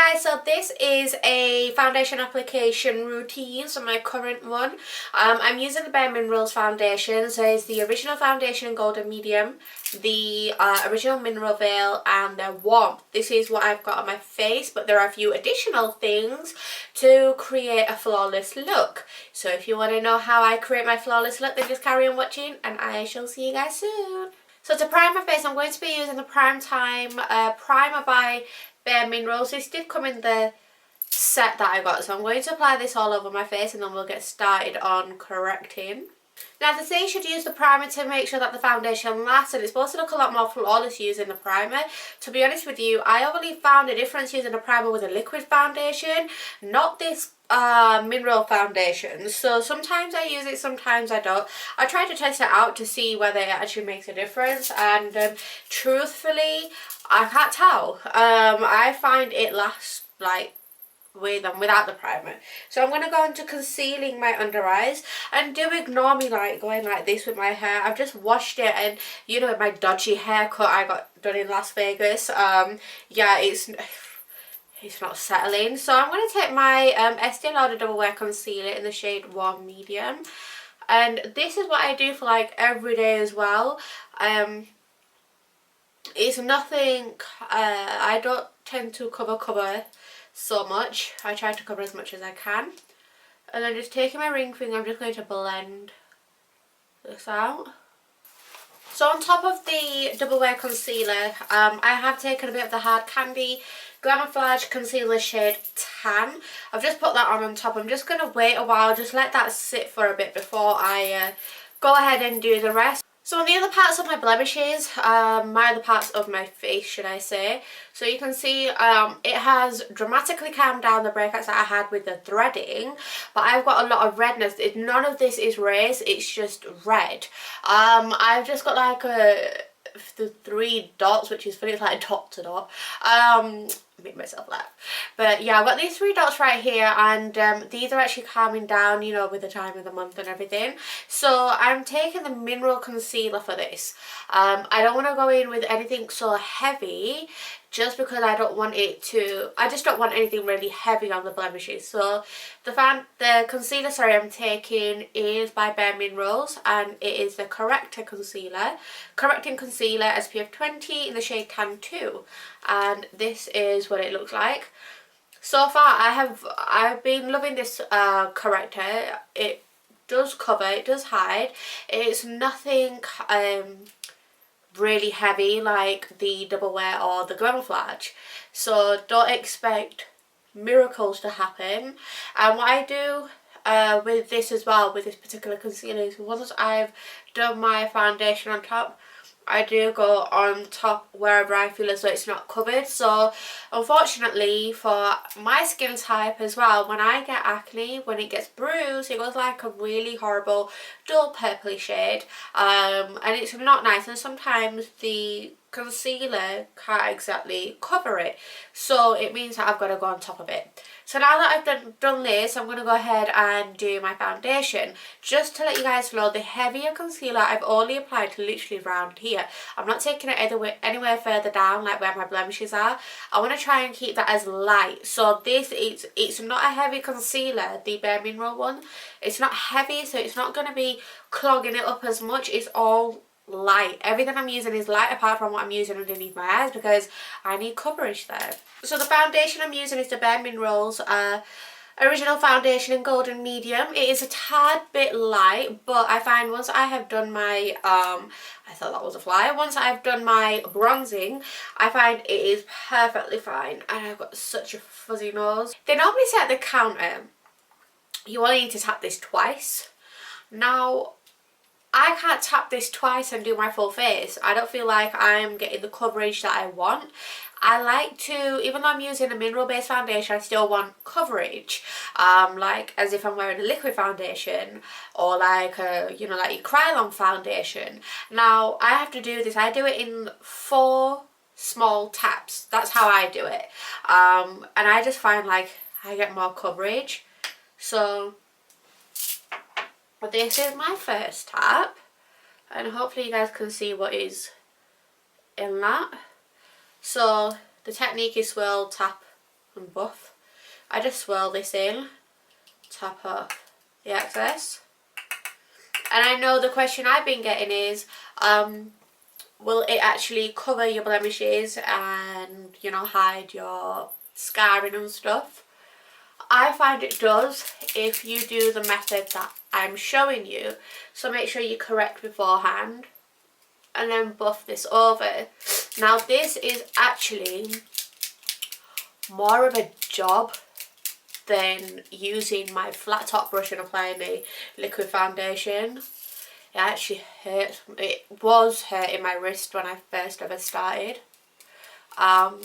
guys, so this is a foundation application routine, so my current one. I'm using the Bare Minerals foundation, so it's the original foundation in golden medium, the original mineral veil, and the warmth. This is what I've got on my face, but there are a few additional things to create a flawless look. So if you want to know how I create my flawless look, then just carry on watching and I shall see you guys soon. So to prime my face, I'm going to be using the Prime Time primer by Bare Minerals. This did come in the set that I got, so I'm going to apply this all over my face and then we'll get started on correcting. Now they say you should use the primer to make sure that the foundation lasts, and it's supposed to look a lot more flawless using the primer. To be honest with you, I only found a difference using a primer with a liquid foundation, not this mineral foundation. So sometimes I use it, sometimes I don't. I try to test it out to see whether it actually makes a difference, and truthfully I can't tell. I find it lasts like with and without the primer. So I'm going to go into concealing my under eyes, and do ignore me like going like this with my hair. I've just washed it, and you know, my dodgy haircut I got done in Las Vegas, yeah, it's not settling. So I'm going to take my Estee Lauder Double Wear Concealer in the shade Warm Medium, and this is what I do for like every day as well. It's nothing, I don't tend to cover so much. I try to cover as much as I can, and then just taking my ring finger, I'm just going to blend this out. So on top of the Double Wear Concealer, I have taken a bit of the Hard Candy Glamouflage Concealer shade Tan. I've just put that on top. I'm just going to wait a while, just let that sit for a bit before I go ahead and do the rest. So on the other parts of my blemishes, my other parts of my face should I say, so you can see it has dramatically calmed down the breakouts that I had with the threading, but I've got a lot of redness. None of this is raised, it's just red. I've just got like the 3 dots, which is funny, it's like a dot to dot. Make myself laugh, but yeah, I've got these 3 dots right here, and these are actually calming down, you know, with the time of the month and everything. So I'm taking the mineral concealer for this. I don't want to go in with anything so heavy, just because I don't want it to, I just don't want anything really heavy on the blemishes. So the concealer, sorry, I'm taking is by Bare Minerals, and it is the Correcting Concealer SPF 20 in the shade Tan 2, and this is what it looks like. So far I've been loving this corrector. It does cover, it does hide, it's nothing really heavy like the Double Wear or the Glamouflage, so don't expect miracles to happen. And what I do with this as well, with this particular concealer, is once I've done my foundation on top, I do go on top wherever I feel as though it's not covered. So unfortunately for my skin type as well, when I get acne, when it gets bruised, it goes like a really horrible dull purpley shade, and it's not nice, and sometimes the concealer can't exactly cover it, so it means that I've got to go on top of it. So now that I've done this, I'm going to go ahead and do my foundation. Just to let you guys know, the heavier concealer I've only applied to literally around here. I'm not taking it anywhere further down, like where my blemishes are. I want to try and keep that as light. So this, it's not a heavy concealer, the Bare Mineral one. It's not heavy, so it's not going to be clogging it up as much. It's all light. Everything I'm using is light, apart from what I'm using underneath my eyes, because I need coverage there. So the foundation I'm using is the Bare Minerals original foundation in golden medium. It is a tad bit light, but I find once I have done my I thought that was a fly. Once I've done my bronzing, I find it is perfectly fine, and I've got such a fuzzy nose. They normally say at the counter you only need to tap this twice. Now I can't tap this twice and do my full face. I don't feel like I'm getting the coverage that I want. I like to, even though I'm using a mineral based foundation, I still want coverage, like as if I'm wearing a liquid foundation, or like a, you know, like your Krylon foundation. Now I have to do this, I do it in 4 small taps. That's how I do it, and I just find like I get more coverage. So this is my first tap, and hopefully you guys can see what is in that. So the technique is swirl, tap, and buff. I just swirl this in, tap off the excess. And I know the question I've been getting is, will it actually cover your blemishes and, you know, hide your scarring and stuff? I find it does if you do the method that I'm showing you. So make sure you correct beforehand and then buff this over. Now this is actually more of a job than using my flat top brush and applying the liquid foundation. It actually hurts. It was hurting my wrist when I first ever started. But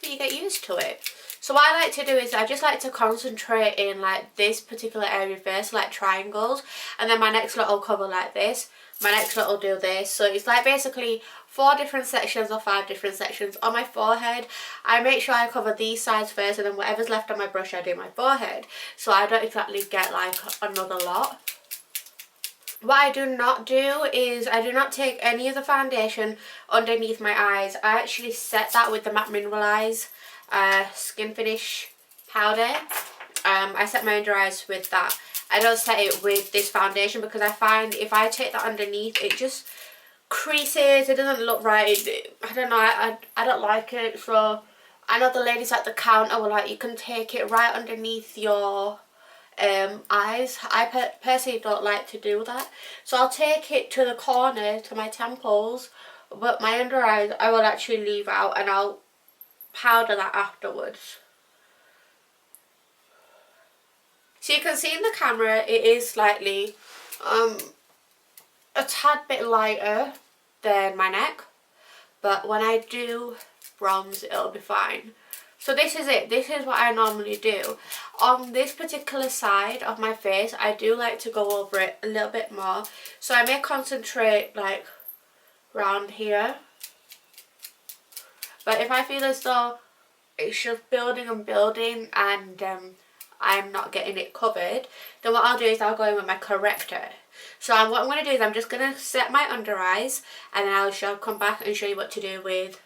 you get used to it. So what I like to do is I just like to concentrate in like this particular area first, like triangles, and then my next lot will cover like this. My next lot will do this. So it's like basically 4 different sections or 5 different sections on my forehead. I make sure I cover these sides first, and then whatever's left on my brush I do my forehead. So I don't exactly get like another lot. What I do not do is I do not take any of the foundation underneath my eyes. I actually set that with the Matte Mineralize Skin Finish powder. I set my under eyes with that. I don't set it with this foundation because I find if I take that underneath, it just creases. It doesn't look right. I don't know. I don't like it. So I know the ladies at the counter were like, you can take it right underneath your eyes. I personally don't like to do that. So I'll take it to the corner, to my temples, but my under eyes I will actually leave out, and I'll powder that afterwards. So you can see in the camera it is slightly a tad bit lighter than my neck, but when I do bronze it'll be fine. So this is it. This is what I normally do. On this particular side of my face, I do like to go over it a little bit more. So I may concentrate like round here. But if I feel as though it's just building and building and I'm not getting it covered, then what I'll do is I'll go in with my corrector. So what I'm going to do is I'm just going to set my under eyes, and then I'll come back and show you what to do with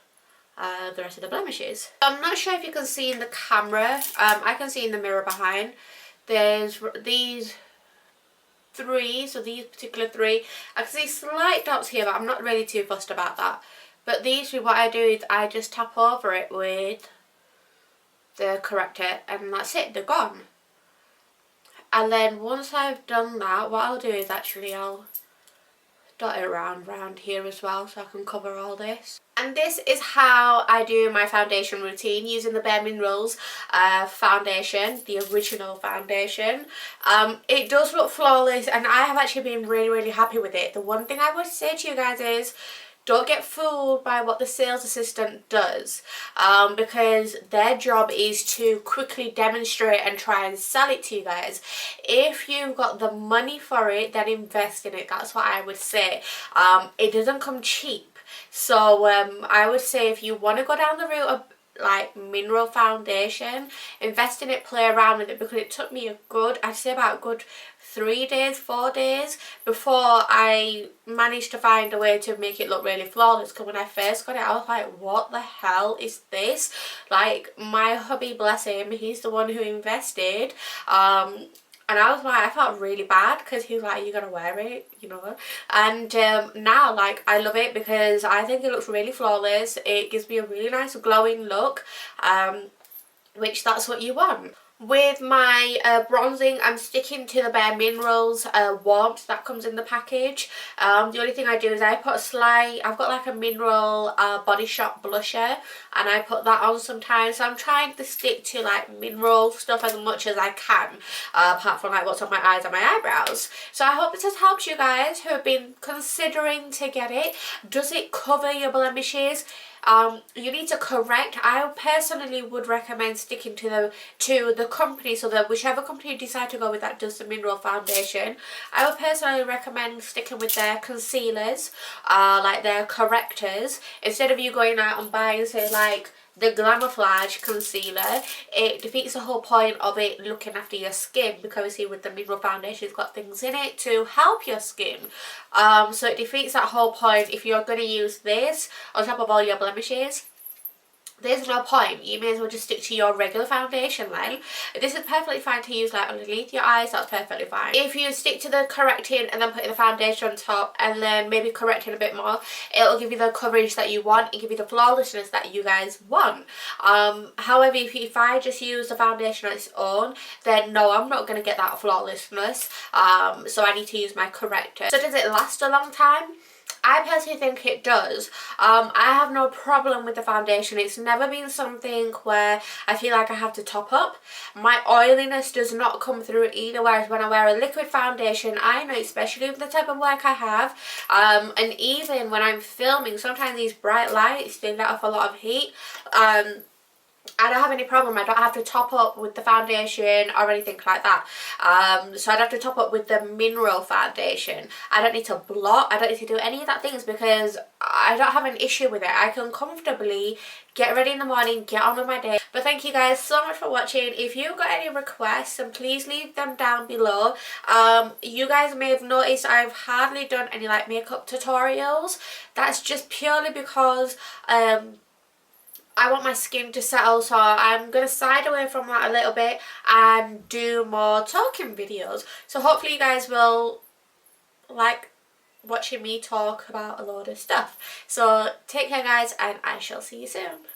the rest of the blemishes. I'm not sure if you can see in the camera. I can see in the mirror behind. There's these 3, so these particular 3. I can see slight dots here, but I'm not really too fussed about that. But these 3, what I do is I just tap over it with the corrector, and that's it, they're gone. And then once I've done that, what I'll do is actually I'll dot it around here as well, so I can cover all this. And this is how I do my foundation routine using the Bare Minerals foundation, the original foundation. It does look flawless, and I have actually been really happy with it. The one thing I would say to you guys is, don't get fooled by what the sales assistant does, because their job is to quickly demonstrate and try and sell it to you guys. If you've got the money for it, then invest in it. That's what I would say. It doesn't come cheap. So I would say if you want to go down the route of like mineral foundation, invest in it, play around with it, because it took me I'd say about a good 3 days, 4 days before I managed to find a way to make it look really flawless. Because when I first got it, I was like, what the hell is this? Like, my hubby, bless him, he's the one who invested, and I was like, I felt really bad because he was like, you're gonna wear it, you know. And now, like, I love it because I think it looks really flawless. It gives me a really nice glowing look, which that's what you want. With my bronzing, I'm sticking to the Bare Minerals warmth that comes in the package. The only thing I do is I put I've got like a mineral Body Shop blusher, and I put that on sometimes. So I'm trying to stick to like mineral stuff as much as I can, apart from like what's on my eyes and my eyebrows. So I hope this has helped you guys who have been considering to get it. Does it cover your blemishes? You need to correct. I personally would recommend sticking to the company, so that whichever company you decide to go with that does the mineral foundation, I would personally recommend sticking with their concealers, like their correctors, instead of you going out and buying, say, like the Glamouflage concealer. It defeats the whole point of it looking after your skin, because see, with the mineral foundation, it's got things in it to help your skin. So it defeats that whole point if you're going to use this on top of all your blemishes. there's no point. You may as well just stick to your regular foundation then. This is perfectly fine to use like underneath your eyes, that's perfectly fine. If you stick to the correcting and then putting the foundation on top and then maybe correcting a bit more, it'll give you the coverage that you want, it'll give you the flawlessness that you guys want. However, if I just use the foundation on its own, then no, I'm not going to get that flawlessness. So I need to use my corrector. So does it last a long time? I personally think it does. I have no problem with the foundation. It's never been something where I feel like I have to top up. My oiliness does not come through either, whereas when I wear a liquid foundation, I know, especially with the type of work I have, and even when I'm filming, sometimes these bright lights, they let off a lot of heat. I don't have any problem. I don't have to top up with the foundation or anything like that. So I'd have to top up with the mineral foundation. I don't need to blot. I don't need to do any of that things because I don't have an issue with it. I can comfortably get ready in the morning, get on with my day. But thank you guys so much for watching. If you've got any requests, then please leave them down below. You guys may have noticed I've hardly done any like makeup tutorials. That's just purely because I want my skin to settle, so I'm going to side away from that a little bit and do more talking videos. So hopefully you guys will like watching me talk about a load of stuff. So take care guys, and I shall see you soon.